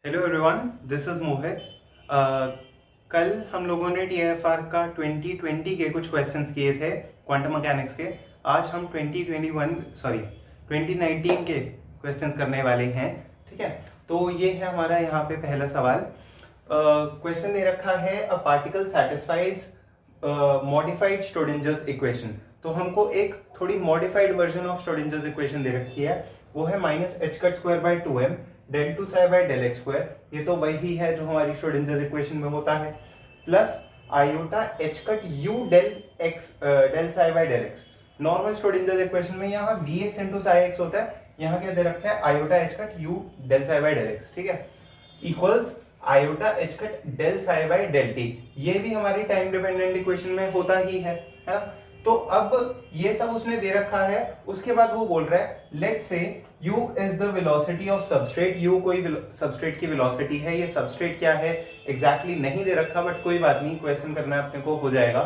Hello everyone, this is मोहित। कल हम लोगों ने टीएफआर का 2020 के कुछ क्वेश्चंस किए थे क्वांटम मैकेनिक्स के। आज हम 2019 के क्वेश्चंस करने वाले हैं। ठीक है, तो ये है हमारा यहाँ पे पहला सवाल। क्वेश्चन दे रखा है a particle satisfies modified Schrodinger's equation. तो हमको एक थोड़ी modified version of Schrodinger's equation दे रखी है, वो है -h²/2m del 2 psi by del x square. ये तो वही है जो हमारी श्रोडिंजर इक्वेशन में होता है, plus iota h cut u del psi by del x। Normal Schrodinger equation में यहाँ vx इंटू साई एक्स होता है, यहाँ क्या दे रखा है iota h cut u del psi by del x। ठीक है, equals iota h cut del psi by del t। ये भी हमारी टाइम डिपेंडेंट इक्वेशन में होता ही है ना। तो अब ये सब उसने दे रखा है, उसके बाद वो बोल रहा है let's say u is the velocity of substrate. u कोई सबस्ट्रेट की वेलोसिटी है, ये सबस्ट्रेट क्या है एग्जैक्टली नहीं दे रखा, बट कोई बात नहीं, क्वेश्चन करना है अपने को, हो जाएगा।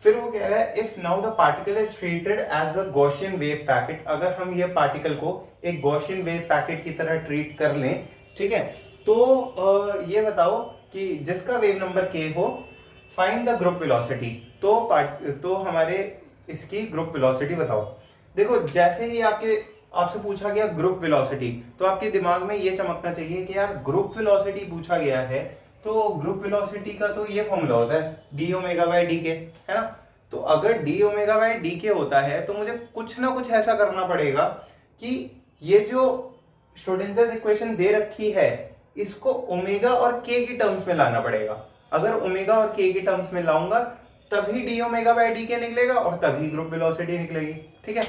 फिर वो कह रहा है if now the particle is treated as a Gaussian wave packet. अगर हम ये पार्टिकल को एक गॉसियन वेव पैकेट की तरह ट्रीट कर लें, ठीक है, तो ये बताओ कि जिसका वेव नंबर k हो, फाइंड द ग्रुप वेलोसिटी। तो हमारे इसकी ग्रुप वेलोसिटी बताओ। देखो, जैसे ही आपसे पूछा गया ग्रुप वेलोसिटी, तो आपके दिमाग में ये चमकना चाहिए कि यार ग्रुप वेलोसिटी पूछा गया है, तो ग्रुप वेलोसिटी का तो ये फॉर्मूला होता है डी ओमेगा बाय डी के, है ना। तो अगर डी ओमेगा बाय डी के होता है तो मुझे कुछ ना कुछ ऐसा करना पड़ेगा कि ये जो श्रोडिंजर्स इक्वेशन दे रखी है इसको ओमेगा और के की टर्म्स में लाना पड़ेगा। अगर ओमेगा और के की टर्म्स में लाऊंगा तभी डी ओमेगा बाय डी के निकलेगा और तभी ग्रुप वेलोसिटी निकलेगी। ठीक है,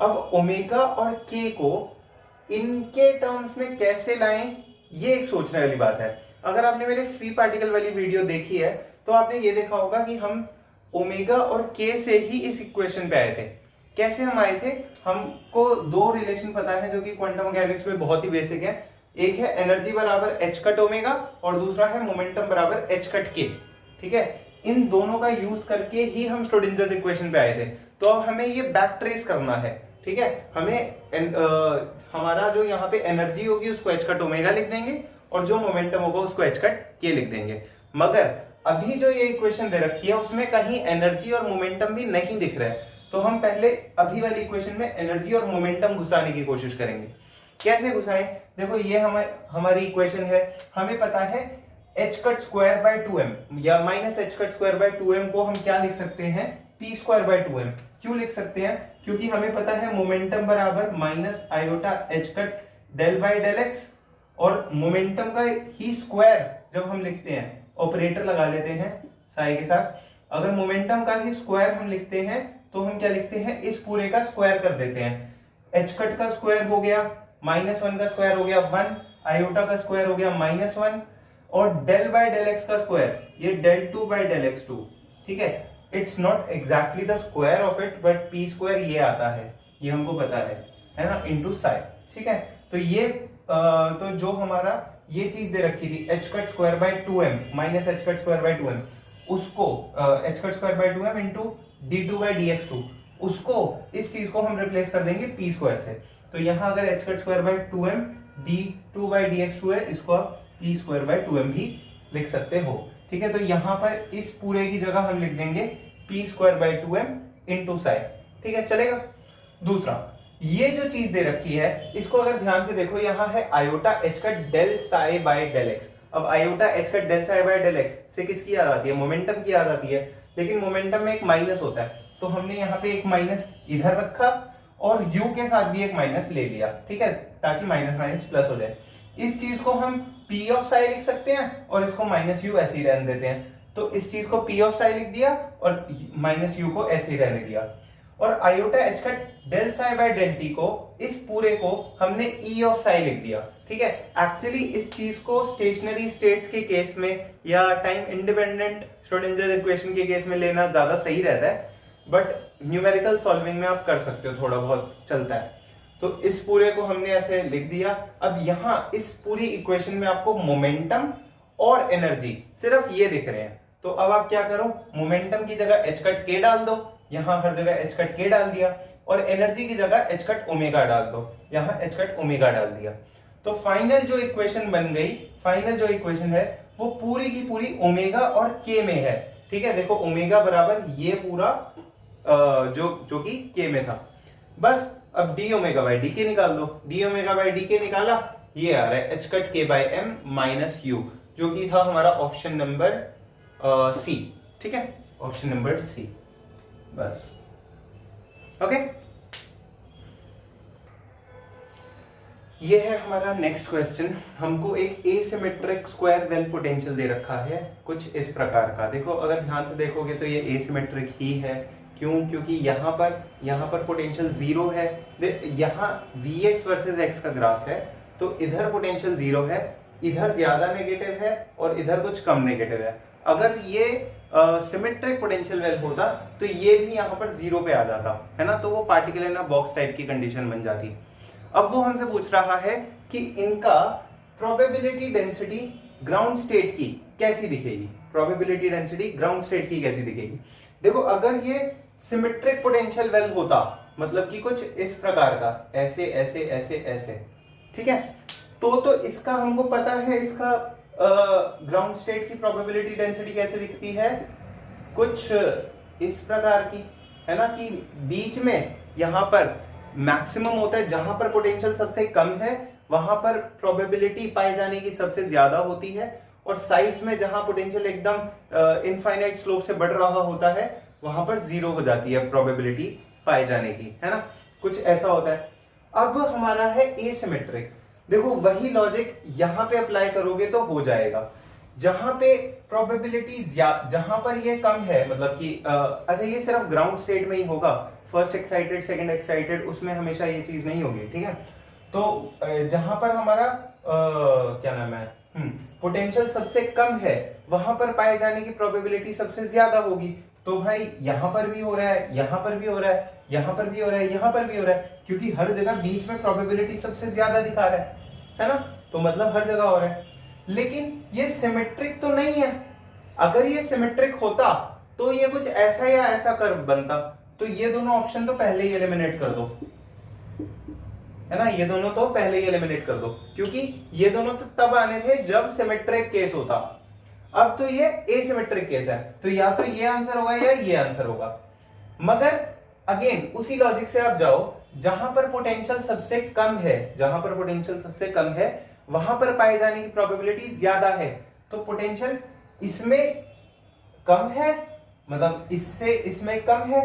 अब ओमेगा और के को इनके टर्म्स में कैसे लाएं, ये एक सोचने वाली बात है। अगर आपने मेरे फ्री पार्टिकल वाली वीडियो देखी है तो आपने ये देखा होगा कि हम ओमेगा और के से ही इस इक्वेशन पे आए थे। कैसे हम आए थे, हमको दो रिलेशन पता है जो कि क्वांटम मैकेनिक्स में बहुत ही बेसिक है। एक है एनर्जी बराबर एच कट ओमेगा और दूसरा है मोमेंटम बराबर एच कट के। ठीक है, इन दोनों का यूज करके ही हम श्रोडिंजर्स इक्वेशन पे आए थे। तो अब हमें ये बैक ट्रेस करना है। ठीक है, हमें हमारा जो यहाँ पे एनर्जी होगी उसको एच कट ओमेगा लिख देंगे और जो मोमेंटम होगा उसको एच कट के लिख देंगे। मगर अभी जो ये इक्वेशन दे रखी है उसमें कहीं एनर्जी और मोमेंटम भी नहीं दिख रहा है, तो हम पहले अभी वाली इक्वेशन में एनर्जी और मोमेंटम घुसाने की कोशिश करेंगे। कैसे घुसाएं, देखो ये हमारी इक्वेशन है, हमें पता है h cut square by 2m या minus h cut square by 2m को हम क्या लिख सकते हैं, p स्क्वायर बाय 2m। क्यों लिख सकते हैं, क्योंकि हमें पता है मोमेंटम बराबर minus iota h cut del by del x, और मोमेंटम का ही स्क्वायर जब हम लिखते हैं ऑपरेटर लगा लेते हैं साई के साथ। अगर मोमेंटम का ही स्क्वायर हम लिखते हैं तो हम क्या लिखते हैं, इस पूरे का स्क्वायर कर देते हैं। h कट का स्क्वायर हो गया -1 का स्क्वायर हो गया 1, आयोटा का स्क्वायर हो गया -1, और डेल बाय डेल एक्स का स्क्वायर ये डेल 2 बाय डेल एक्स 2। ठीक है, it's not exactly the square of it, but P square ये आता है, ये हमको पता है ना, इनटू साई। ठीक है, तो ये तो जो हमारा ये चीज दे रखी थी h cut square by 2m माइनस h cut square by 2m, उसको h cut square by 2m into d2 by dx2, उसको इस चीज को हम रिप्लेस कर देंगे p स्क्वायर से। तो यहाँ अगर h cut square by 2m d2 by dx2 है, इसको आप p स्क्वायर बाय 2m भी लिख सकते हो। ठीक है, तो यहाँ पर इस पूरे की जगह हम लिख देंगे p square by 2m into Sai. ठीक है, चलेगा। दूसरा, ये जो चीज दे रखी है इसको अगर ध्यान से देखो, यहाँ है आयोटा h का del psi by del x। अब आयोटा h का del psi by del x से किसकी याद आती है, मोमेंटम की याद आती है, लेकिन मोमेंटम में एक माइनस होता है, तो हमने यहाँ पे एक माइनस इधर रखा और u के साथ भी एक माइनस ले लिया। ठीक है, ताकि माइनस माइनस प्लस हो जाए। इस चीज को हम p ऑफ साई लिख सकते हैं और इसको माइनस u ऐसे ही रहने देते हैं। तो इस चीज को p ऑफ साई लिख दिया और माइनस u को ऐसे ही रहने दिया। और आयोटा h का del psi by del t को, इस पूरे को हमने e ऑफ साई लिख दिया। ठीक है, एक्चुअली इस चीज को स्टेशनरी स्टेट्स के केस में या टाइम इंडिपेंडेंट श्रोडिंगर इक्वेशन के केस में लेना ज्यादा सही रहता है, बट न्यूमेरिकल सॉल्विंग में आप कर सकते हो, थोड़ा बहुत चलता है। तो इस पूरे को हमने ऐसे लिख दिया। अब यहाँ इस पूरी इक्वेशन में आपको मोमेंटम और एनर्जी सिर्फ ये दिख रहे हैं, तो अब आप क्या करो, मोमेंटम की जगह h कट k डाल दो, यहाँ हर जगह h कट k डाल दिया, और एनर्जी की जगह h कट ओमेगा डाल दो, यहाँ h कट ओमेगा डाल दिया। तो फाइनल जो इक्वेशन बन गई फाइनल जो इक्वेशन है वो पूरी की पूरी ओमेगा और के में है। ठीक है, देखो ओमेगा बराबर ये पूरा जो कि के में था। बस अब डी ओमेगा बाई डी के निकाल दो, डी ओमेगा बाई डी के निकाला, ये आ रहा है एच कट के बाई एम माइनस यू, जो कि था हमारा ऑप्शन नंबर सी। ठीक है, ऑप्शन नंबर सी। बस ओके, ये है हमारा नेक्स्ट क्वेश्चन। हमको एक एसिमेट्रिक स्क्वायर वेल पोटेंशियल दे रखा है कुछ इस प्रकार का। देखो अगर ध्यान से देखोगे तो ये एसिमेट्रिक ही है। क्यों? क्योंकि यहाँ पर पोटेंशियल जीरो है। यहाँ Vx वर्सेस x का ग्राफ है, तो इधर पोटेंशियल जीरो है, इधर ज्यादा नेगेटिव है और इधर कुछ कम नेगेटिव है। अगर ये सिमेट्रिक पोटेंशियल वेल होता तो ये भी यहाँ पर जीरो पे आ जाता है ना, तो वो particle in a box type की कंडीशन बन जाती। अब वो हमसे पूछ रहा है कि इनका प्रोबेबिलिटी डेंसिटी ग्राउंड स्टेट की कैसी दिखेगी, प्रोबेबिलिटी डेंसिटी ग्राउंड स्टेट की कैसी दिखेगी। देखो अगर ये सिमेट्रिक पोटेंशियल वेल होता, मतलब कि कुछ इस प्रकार का, ऐसे ऐसे ऐसे ऐसे, ठीक है, तो इसका हमको पता है इसका ग्राउंड स्टेट की प्रोबेबिलिटी डेंसिटी कैसे दिखती है, कुछ इस प्रकार की, है ना, कि बीच में यहाँ पर मैक्सिमम होता है, जहां पर पोटेंशियल सबसे कम है वहां पर प्रोबेबिलिटी पाए जाने की सबसे ज्यादा होती है, और साइड्स में जहां पोटेंशियल एकदम इनफाइनाइट स्लोप से बढ़ रहा होता है वहां पर जीरो हो जाती है प्रोबेबिलिटी पाए जाने की, है ना, कुछ ऐसा होता है। अब हमारा है एसिमेट्रिक। देखो वही लॉजिक यहां पे अप्लाई करोगे तो हो जाएगा। जहां पे प्रोबेबिलिटी जहां पर ये कम है, मतलब कि अच्छा ये सिर्फ ग्राउंड स्टेट में ही होगा, फर्स्ट एक्साइटेड सेकंड एक्साइटेड उसमें हमेशा ये चीज नहीं होगी। ठीक है, तो जहां पर हमारा क्या नाम है पोटेंशियल सबसे कम है वहां पर पाए जाने की प्रोबेबिलिटी सबसे ज्यादा होगी। तो भाई यहां पर भी हो रहा है, यहां पर भी हो रहा है, यहां पर भी हो रहा है, यहां पर भी हो रहा है, क्योंकि हर जगह बीच में प्रोबेबिलिटी सबसे ज्यादा दिखा रहा है ना, तो मतलब हर जगह हो रहा है। लेकिन ये सिमेट्रिक तो नहीं है। अगर ये सिमेट्रिक होता तो ये कुछ ऐसा या ऐसा कर्व बनता, तो ये दोनों ऑप्शन तो पहले ही एलिमिनेट कर दो, है ना, ये दोनों तो पहले ही एलिमिनेट कर दो, क्योंकि ये दोनों तो तब आने थे जब सिमेट्रिक केस होता। अब तो ये एसिमेट्रिक केस है, तो या तो ये आंसर होगा या ये आंसर होगा। मगर अगेन उसी लॉजिक से आप जाओ, जहां पर पोटेंशियल सबसे कम है, जहां पर पोटेंशियल सबसे कम है वहां पर पाए जाने की प्रोबेबिलिटी ज्यादा है, तो पोटेंशियल इसमें कम है, मतलब इससे इसमें कम है,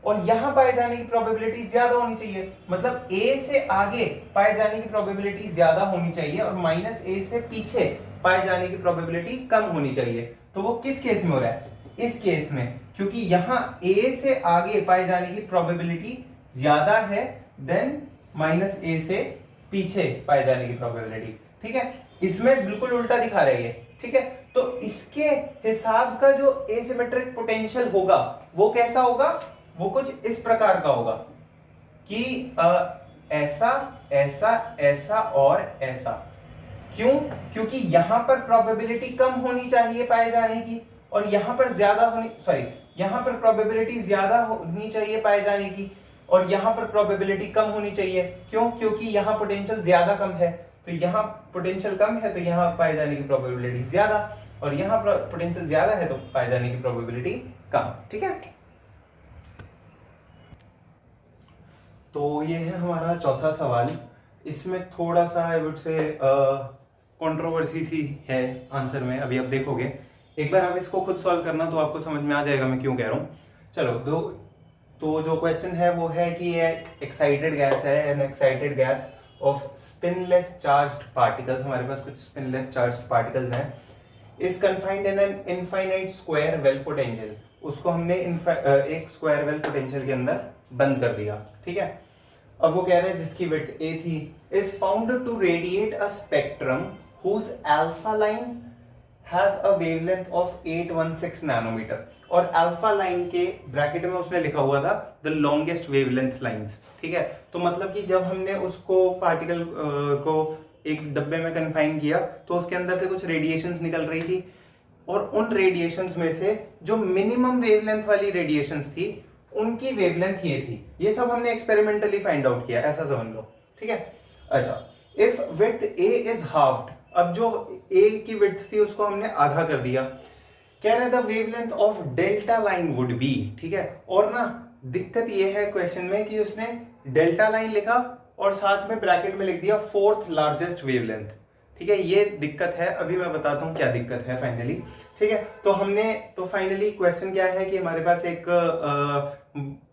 और यहां पाए जाने की प्रोबेबिलिटी ज्यादा होनी चाहिए, मतलब ए से आगे पाए जाने की प्रोबेबिलिटी ज्यादा होनी चाहिए और माइनस ए से पीछे पाए जाने की प्रोबेबिलिटी कम होनी चाहिए। तो वो किस केस में हो रहा है? इस केस में, क्योंकि यहां ए से आगे पाए जाने की प्रोबेबिलिटी ज्यादा है देन माइनस ए से पीछे पाए जाने की प्रोबेबिलिटी। ठीक है, इसमें बिल्कुल उल्टा दिखा रही है। ठीक है, तो इसके हिसाब का जो एसिमेट्रिक पोटेंशियल होगा वो कैसा होगा, वो कुछ इस प्रकार का होगा कि ऐसा ऐसा ऐसा और ऐसा। क्यों? क्योंकि यहां पर प्रोबेबिलिटी कम होनी चाहिए पाए जाने की, और यहां पर ज्यादा होनी, सॉरी, यहां पर प्रोबेबिलिटी ज्यादा होनी चाहिए पाए जाने की, और यहां पर प्रोबेबिलिटी कम होनी चाहिए। क्यों? क्योंकि यहां पोटेंशियल ज्यादा कम है, तो यहां पोटेंशियल कम है तो यहां पाए जाने की प्रोबेबिलिटी ज्यादा, और यहां पोटेंशियल ज्यादा है तो पाए जाने की प्रोबेबिलिटी कम। ठीक है, तो ये है हमारा चौथा सवाल। इसमें थोड़ा सा आई वुड से कंट्रोवर्सी सी है आंसर में, अभी आप देखोगे। एक बार आप इसको खुद सॉल्व करना तो आपको समझ में आ जाएगा मैं क्यों कह रहा हूँ। चलो तो जो क्वेश्चन है वो है कि ये एक्साइटेड गैस है, an excited gas of spinless charged particles, हमारे पास कुछ स्पिनलेस चार्ज्ड पार्टिकल्स हैं, is confined in an infinite square well potential. उसको हमने एक स्क्वायर वेल पोटेंशियल के अंदर बंद कर दिया। ठीक है, अब वो कह रहे हैं जिसकी विड्थ a थी, is found to radiate a spectrum whose alpha line has a wavelength of 816 nanometer, और अल्फा लाइन के ब्रैकेट में उसने लिखा हुआ था द लॉन्गेस्ट वेवलेंथ लाइंस। ठीक है, तो मतलब कि जब हमने उसको पार्टिकल को एक डब्बे में कन्फाइन किया तो उसके अंदर से कुछ रेडिएशंस निकल रही थी, और उन रेडिएशंस में से जो मिनिमम वेवलेंथ वाली रेडिएशंस थी उनकी वेवलेंथ ये थी। ये सब हमने एक्सपेरिमेंटली फाइंड आउट किया, ऐसा समझ लो। ठीक है, अच्छा, if width a is halved अब जो ए की विड्थ थी उसको हमने आधा कर दिया। कह रहे the wavelength of delta line would be, ठीक है। और ना दिक्कत ये है क्वेश्चन में कि उसने डेल्टा लाइन लिखा और साथ में ब्रैकेट में लिख दिया फोर्थ लार्जेस्ट वेवलेंथ, ठीक है। ये दिक्कत है, अभी मैं बताता हूं क्या दिक्कत है फाइनली, ठीक है। तो फाइनली क्वेश्चन क्या है कि हमारे पास एक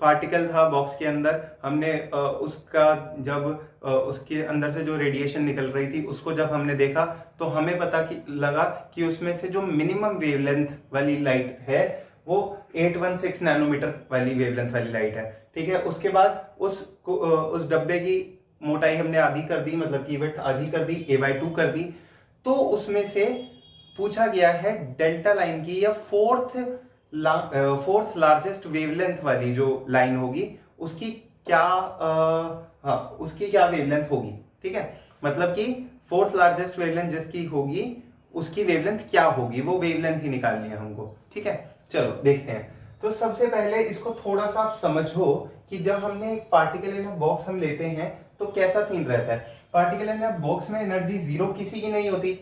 पार्टिकल था बॉक्स के अंदर, हमने उसका जब उसके अंदर से जो रेडिएशन निकल रही थी उसको जब हमने देखा तो हमें लगा कि उसमें से जो मिनिमम वेवलेंथ वाली लाइट है वो 816 नैनोमीटर वाली वेवलेंथ वाली लाइट है, ठीक है। उसके बाद उस डब्बे की मोटाई हमने आधी कर दी, मतलब की विड्थ आधी कर दी, a/2 कर दी। तो उसमें से पूछा गया है डेल्टा लाइन की या फोर्थ लार्जेस्ट वेवलेंथ वाली जो लाइन होगी उसकी क्या वेवलेंथ होगी, ठीक है। मतलब कि फोर्थ लार्जेस्ट वेवलेंथ जिसकी होगी उसकी वेवलेंथ क्या होगी, वो वेवलेंथ ही निकालनी है हमको, ठीक है। चलो देखते हैं। तो सबसे पहले इसको थोड़ा सा आप समझो कि जब हमने एक पार्टिकल इन अ बॉक्स हम लेते हैं तो कैसा सीन रहता है। पार्टिकल इन अ बॉक्स में एनर्जी जीरो किसी की नहीं होती,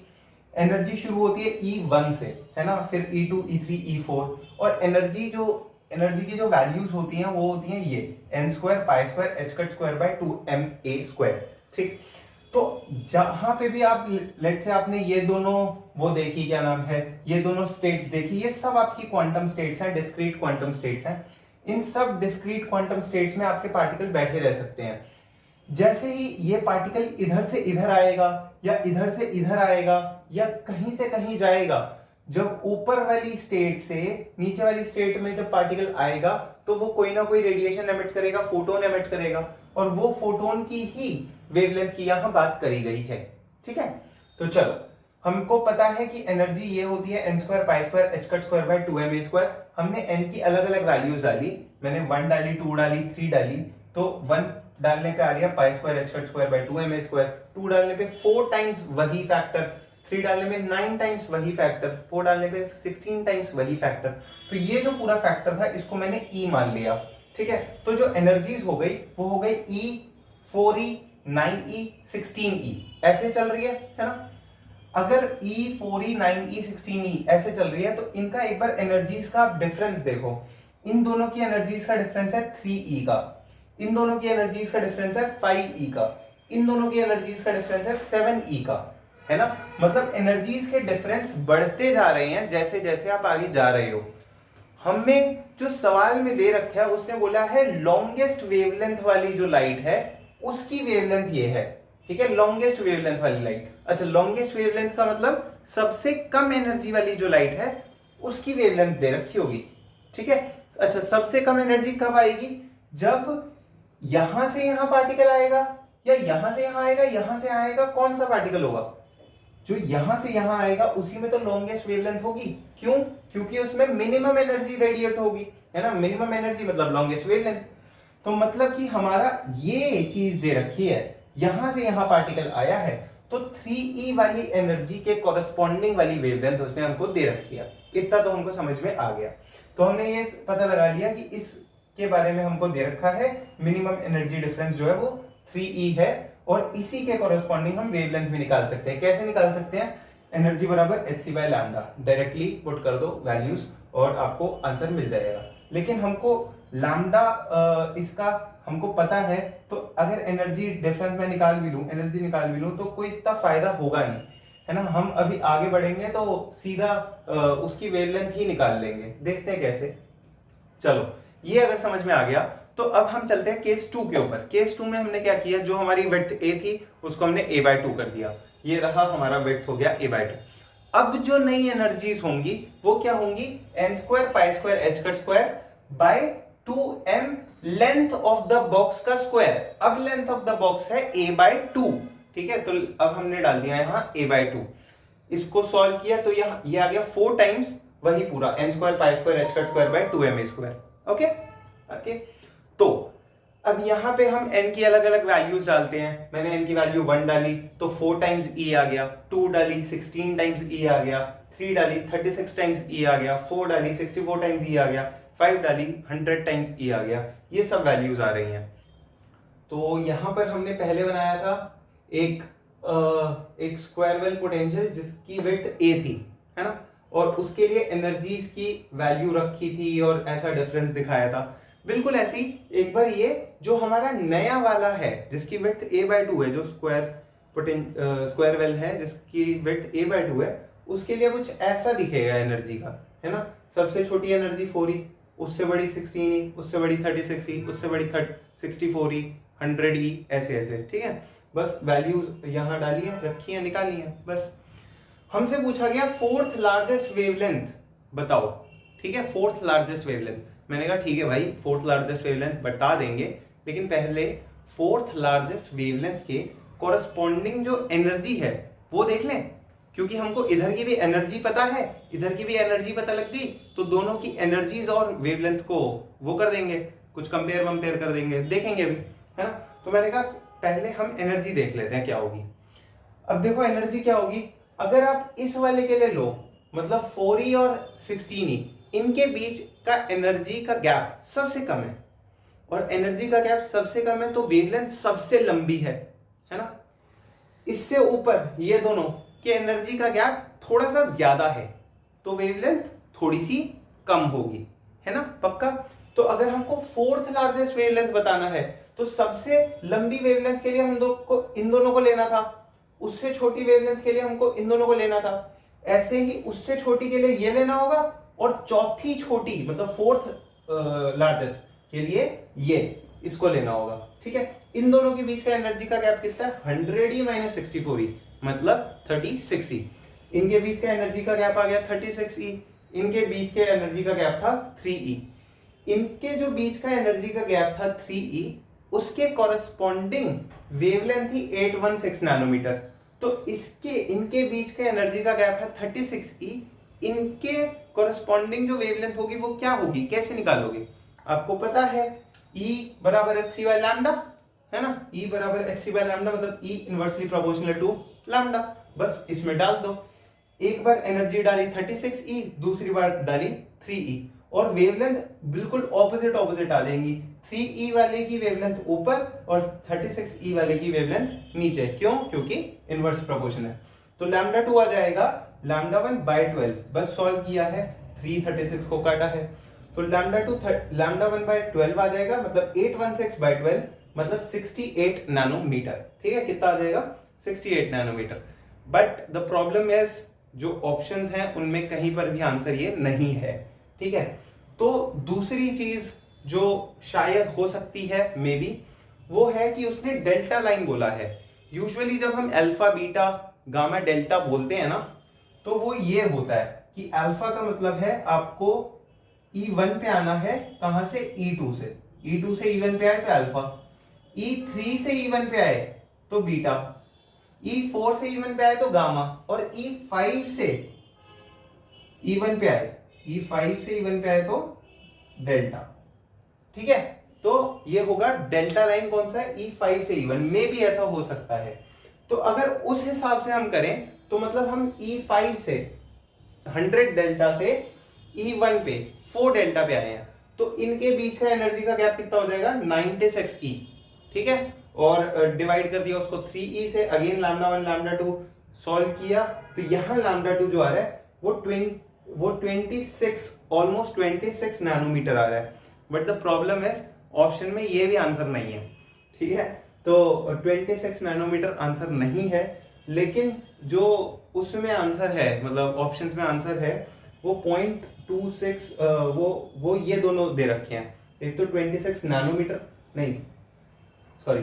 एनर्जी शुरू होती है E1 से, है ना, फिर E2, E3, E4, और एनर्जी की जो वैल्यूज होती हैं वो होती हैं ये n² π² h²/2ma², ठीक। तो जहां पे भी आप लेट से आपने ये दोनों वो देखी, क्या नाम है, ये दोनों स्टेट्स देखी, ये सब आपकी क्वांटम स्टेट्स हैं, डिस्क्रीट क्वांटम स्टेट्स हैं। इन सब डिस्क्रीट क्वांटम स्टेट्स में आपके पार्टिकल बैठे रह सकते हैं। जैसे ही ये पार्टिकल इधर से इधर आएगा या इधर से इधर आएगा या कहीं से कहीं जाएगा, जब ऊपर वाली स्टेट से नीचे वाली स्टेट में जब पार्टिकल आएगा तो वो कोई ना कोई रेडिएशन एमिट करेगा, फोटोन एमिट करेगा, और वो फोटोन की ही वेवलेंथ की यहां बात करी गई है, ठीक है। तो चलो, हमको पता है कि एनर्जी ये होती है n² π² h²/2ma²। हमने n की अलग अलग वैल्यूज डाली, मैंने 1 डाली, 2 डाली, 3 डाली। तो 1 डालने पे आ रही है π² h²/2ma², 2 डालने पे 4 टाइम्स वही फैक्टर, 3 डालने में 9 टाइम्स वही फैक्टर, 4 डालने पे 16 टाइम्स वही फैक्टर। तो ये जो पूरा फैक्टर था इसको मैंने E मान लिया, ठीक है। तो जो एनर्जीज हो गई वो हो गई E, 4E, 9E, 16E, ऐसे चल रही है ना। अगर E, 4E, 9E, 16E ऐसे चल रही है तो इनका एक बार एनर्जीज का डिफरेंस देखो। इन दोनों की एनर्जीज का डिफरेंस है 3E का, इन दोनों की एनर्जीज का डिफरेंस है 5E का, इन दोनों की एनर्जीज का डिफरेंस है 7E का, है ना। मतलब एनर्जीज के डिफरेंस बढ़ते जा रहे हैं जैसे जैसे आप आगे जा रहे हो। हमें जो सवाल में दे रखा है उसने बोला है लॉन्गेस्ट वेवलेंथ वाली जो लाइट है उसकी वेवलेंथ ये है, ठीक है, लॉन्गेस्ट वेवलेंथ वाली लाइट। अच्छा, लॉन्गेस्ट वेवलेंथ का मतलब सबसे कम एनर्जी वाली जो लाइट है उसकी वेवलेंथ दे रखी होगी, ठीक है। अच्छा, सबसे कम एनर्जी कब आएगी? जब यहां से यहां पार्टिकल आएगा या यहां से यहां आएगा, यहां से आएगा, कौन सा पार्टिकल होगा? जो यहां से यहां आएगा उसी में तो लॉन्गेस्ट वेवलेंथ होगी। क्यों? क्योंकि उसमें मिनिमम एनर्जी रेडिएट होगी, है ना। मिनिमम एनर्जी मतलब लॉन्गेस्ट वेवलेंथ। तो मतलब कि हमारा ये चीज दे रखी है, यहां से यहां पार्टिकल आया है तो 3E वाली एनर्जी के कॉरेस्पॉन्डिंग वाली वेवलेंथ उसने हमको दे रखी है। इतना तो हमको समझ में आ गया। तो हमने ये पता लगा लिया कि इसके बारे में हमको दे रखा है मिनिमम एनर्जी डिफरेंस जो है वो 3E है, और इसी के कॉरेस्पॉन्डिंग हम वेवलेंथ भी निकाल सकते हैं। कैसे निकाल सकते हैं? एनर्जी बराबर hc/λ, डायरेक्टली पुट कर दो वैल्यूज और आपको आंसर मिल जाएगा। लेकिन हमको लैम्डा इसका हमको पता है, तो अगर एनर्जी डिफरेंस में एनर्जी निकाल भी लूं तो कोई इतना फायदा होगा नहीं, है ना। हम अभी आगे बढ़ेंगे तो सीधा उसकी वेवलेंथ ही निकाल लेंगे। देखते हैं कैसे। चलो, ये अगर समझ में आ गया तो अब हम चलते हैं केस 2 के ऊपर। केस 2 में हमने क्या किया, जो हमारी विड्थ A थी उसको हमने a/2 कर दिया। ये रहा हमारा विड्थ हो गया a/2। अब जो नई एनर्जीज होंगी वो क्या होंगी? n² π² h²/2m length of the box का स्क्वायर। अब लेंथ ऑफ द बॉक्स है a/2, ठीक है। तो अब हमने डाल दिया यहां a/2। इसको सॉल्व किया तो यहां ये आ गया 4 टाइम्स वही पूरा n² π² h²/2ma²। ओके। तो अब यहां पे हम n की अलग अलग वैल्यूज डालते हैं। मैंने n की वैल्यू 1 डाली तो 4 टाइम्स E आ गया, 2 डाली 16 टाइम्स E आ गया, 3 डाली 36 टाइम्स E आ गया, 4 डाली 64 टाइम्स E आ गया, 5 डाली 100 टाइम्स E आ गया। ये सब वैल्यूज आ रही हैं। तो यहां पर हमने पहले बनाया था एक एक स्क्वायर वेल पोटेंशियल जिसकी विड्थ ए थी, है ना, और उसके लिए एनर्जीज की वैल्यू रखी थी और ऐसा डिफरेंस दिखाया था। बिल्कुल ऐसी एक बार ये जो हमारा नया वाला है जिसकी विड्थ a/2 है, जो स्क्वायर वेल है जिसकी विड्थ a/2 है, उसके लिए कुछ ऐसा दिखेगा एनर्जी का, है ना। सबसे छोटी एनर्जी 4e, उससे बड़ी 16e, उससे बड़ी 36e, उससे बड़ी 64e, 100e, ऐसे ऐसे, ठीक है। बस वैल्यूज यहाँ डाली है, रखी है, निकाली है, बस। हमसे पूछा गया फोर्थ लार्जेस्ट वेवलेंथ बताओ, ठीक है, फोर्थ लार्जेस्ट वेवलेंथ। मैंने कहा ठीक है भाई, फोर्थ लार्जेस्ट वेवलेंथ बता देंगे, लेकिन पहले फोर्थ लार्जेस्ट वेवलेंथ के कॉरस्पॉन्डिंग जो एनर्जी है वो देख लें, क्योंकि हमको इधर की भी एनर्जी पता है, इधर की भी एनर्जी पता लग गई, तो दोनों की एनर्जीज और वेवलेंथ को वो कर देंगे, कुछ कंपेयर वंपेयर कर देंगे, देखेंगे भी, है ना। तो मैंने कहा पहले हम एनर्जी देख लेते हैं क्या होगी। अब देखो एनर्जी क्या होगी, अगर आप इस वाले के लिए लो, मतलब 4e और 16e, इनके बीच का एनर्जी का गैप सबसे कम है, और एनर्जी का गैप सबसे कम है तो वेवलेंथ सबसे लंबी है ना। इससे ऊपर ये दोनों के एनर्जी का गैप थोड़ा सा ज्यादा है, तो वेवलेंथ थोड़ी सी कम होगी, है ना, पक्का। तो अगर हमको फोर्थ लार्जेस्ट वेवलेंथ बताना है तो सबसे लंबी वेवलेंथ के लिए हम इन दोनों को लेना था, उससे छोटी वेवलेंथ के लिए हमको इन दोनों को लेना था, ऐसे ही उससे छोटी के लिए ये लेना होगा, और चौथी छोटी मतलब फोर्थ लार्जेस्ट के लिए ये इसको लेना होगा, ठीक है। इन दोनों के बीच का एनर्जी का गैप कितना है, 100e माइनस 64e, मतलब 36e। इनके बीच का एनर्जी का गैप आ गया 36e, इनके बीच के एनर्जी का गैप था 3e। इनके जो बीच का एनर्जी का गैप था 3e, उसके कॉरेस्पॉन्डिंग वेवलेंथ थी 816 नैनोमीटर, तो इनके बीच का एनर्जी का गैप है 36e, इनके कॉरेस्पॉन्डिंग जो वेवलेंथ होगी वो क्या होगी, कैसे निकालोगे, आपको पता है E बराबर hc बाय लैम्डा, है ना, E बराबर hc बाय लैम्डा, मतलब E inversely proportional to lambda, बस इसमें डाल दो। एक बार एनर्जी डाली 36e, दूसरी बार डाली 3e, और वेवलेंथ बिल्कुल ऑपोजिट आ जाएंगी, 3e वाले की वेवलेंथ ऊपर और 36e वाले की वेवलेंथ नीचे, क्यों, क्योंकि इनवर्स प्रोपोर्शन है। तो लैम्डा 2 आ जाएगा लैम्डा 1 बाय 12, बस सॉल्व किया है, 336 को काटा है, तो लैम्डा 1 बाय 12 आ जाएगा, मतलब 816 बाय 12, मतलब 68 नैनोमीटर, ठीक है, कितना आ जाएगा, 68 nanometer. But the problem is जो ऑप्शंस हैं उनमें कहीं पर भी आंसर ये नहीं है, ठीक है। तो दूसरी चीज जो शायद हो सकती है मे बी, वो है कि उसने डेल्टा लाइन बोला है। यूजुअली जब हम अल्फा बीटा गामा डेल्टा बोलते हैं ना, तो वो ये होता है कि अल्फा का मतलब है आपको E1 पे आना है, कहां से, E2 से, E2 से E1 पे आए तो अल्फा, E3 से E1 पे आए तो बीटा, E4 से E1 पे आए तो गामा, और E5 से E1 पे आए, E5 से E1 पे आए तो डेल्टा, ठीक है। तो ये होगा डेल्टा लाइन कौन सा है, E5 से E1 में भी ऐसा हो सकता है। तो अगर उस हिसाब से हम करें तो मतलब हम E5 से 100 डेल्टा से E1 पे 4 डेल्टा पे आए हैं, तो इनके बीच का एनर्जी का गैप कितना हो जाएगा, 96e, ठीक है, और डिवाइड कर दिया उसको 3e से, अगेन लैम्डा 1 लैम्डा 2 सॉल्व किया, तो यहां लैम्डा 2 जो आ रहा है वो 26 ऑलमोस्ट 26 नैनोमीटर आ रहा है। बट द प्रॉब्लम है ऑप्शन में ये भी आंसर नहीं है, ठीक है, तो 26 नैनोमीटर आंसर नहीं है, लेकिन जो उसमें आंसर है, मतलब ऑप्शंस में आंसर है वो 0.26, वो ये दोनों दे रखे हैं, एक तो 26 नैनोमीटर, नहीं सॉरी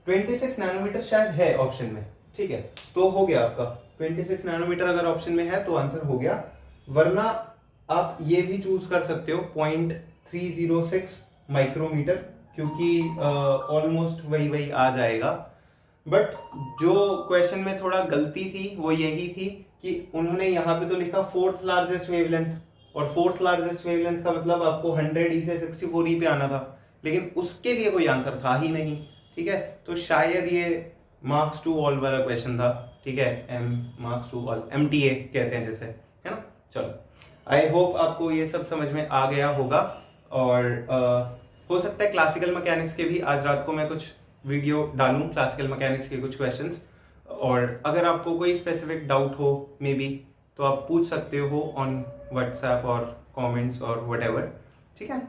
26 नैनोमीटर शायद है ऑप्शन में, ठीक है, तो हो गया आपका 26 नैनोमीटर अगर ऑप्शन में है तो आंसर हो गया, वरना आप ये भी चूज कर सकते हो 0.306 माइक्रोमीटर, क्योंकि ऑलमोस्ट वही आ जाएगा। बट जो क्वेश्चन में थोड़ा गलती थी वो यही थी कि उन्होंने यहाँ पे तो लिखा फोर्थ लार्जेस्ट वेवलेंथ, और फोर्थ लार्जेस्ट वेवलेंथ का मतलब आपको 100e से 64e पे आना था, लेकिन उसके लिए कोई आंसर था ही नहीं, ठीक है। तो शायद ये मार्क्स टू ऑल वाला क्वेश्चन था, ठीक है, मार्क्स टू ऑल, MTA कहते हैं जैसे, है ना। चलो, आई होप आपको ये सब समझ में आ गया होगा, और हो सकता है क्लासिकल मैकेनिक्स के भी आज रात को मैं कुछ वीडियो डालूं क्लासिकल मैकेनिक्स के कुछ क्वेश्चंस, और अगर आपको कोई स्पेसिफिक डाउट हो मे बी तो आप पूछ सकते हो ऑन व्हाट्सएप और कमेंट्स और व्हाटएवर, ठीक है।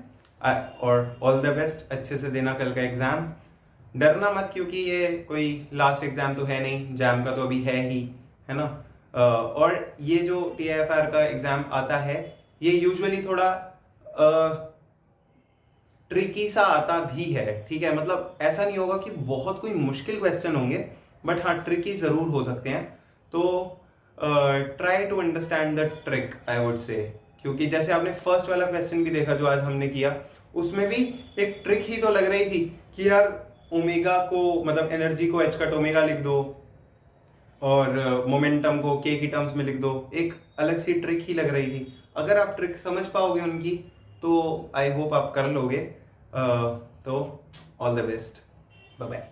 और ऑल द बेस्ट, अच्छे से देना कल का एग्जाम, डरना मत क्योंकि ये कोई लास्ट एग्जाम तो है नहीं, जैम का तो अभी है ही, है ना। और ये जो TIFR का एग्जाम आता है ये यूजुअली थोड़ा ट्रिकी सा आता भी है, ठीक है। मतलब ऐसा नहीं होगा कि बहुत कोई मुश्किल क्वेश्चन होंगे, बट हाँ ट्रिकी जरूर हो सकते हैं। तो try to understand the trick I would say, क्योंकि जैसे आपने फर्स्ट वाला क्वेश्चन भी देखा जो आज हमने किया, उसमें भी एक ट्रिक ही तो लग रही थी कि यार ओमेगा को, मतलब एनर्जी को h कट ओमेगा लिख दो और मोमेंटम को k की टर्म्स में लिख दो, एक अलग सी ट्रिक ही लग रही थी। अगर आप ट्रिक समझ पाओगे उनकी तो आई होप आप कर लोगे। तो all the best, bye bye.